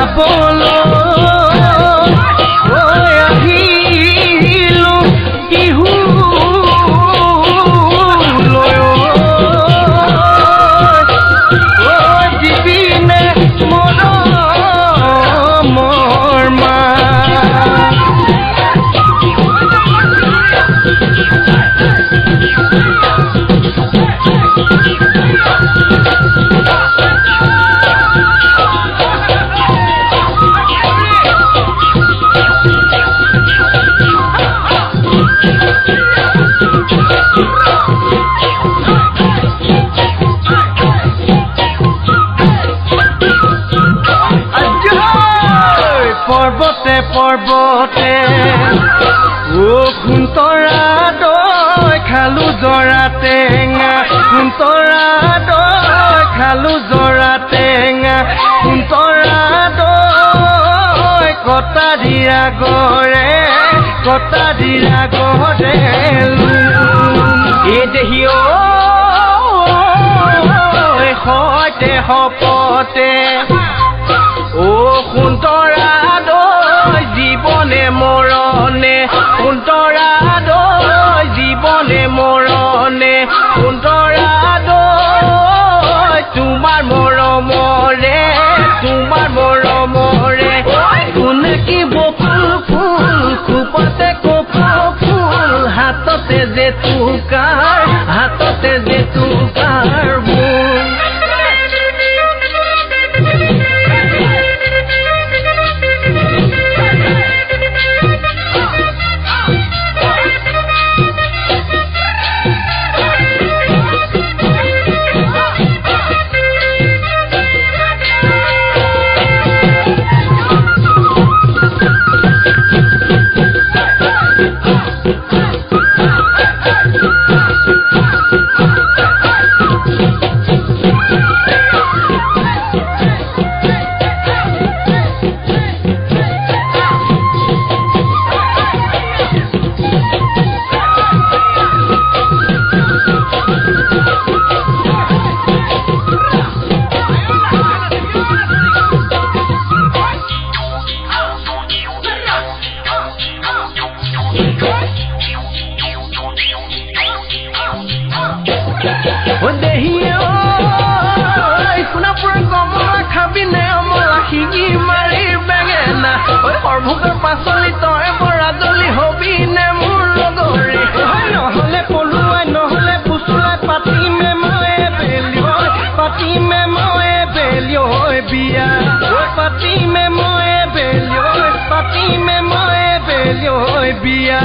চাবলৈ আহিলো বিহু দিবিনে মৰমৰ মা পৰ্বতে পৰ্বতে ও খুন্তৰা দৈ খালো জৰা টেঙা খুন্তৰা দৈ খালো জৰা টেঙা খুন্তৰা দৈ কটা দিয়া গৰে এই দেহি সৈতে সপতে ও খুন্তৰা দৈ জীৱনে মৰণে খুন্তৰা দৈ জীৱনে মৰণে খুন্তৰা দৈ তোমাৰ মৰমৰে কোনে কি বকুল ফুল খোপতে কপৌ ফুল হাততে জেতুকাৰ বোল সৰ্বভোগৰ পাচলি তই বৰাজলি হবি নে মোৰ লগৰে নহলে পলুৱাই নহলে ফুচুৱাই পাতিমে মই বিয়া পাতিমে মই বিয়া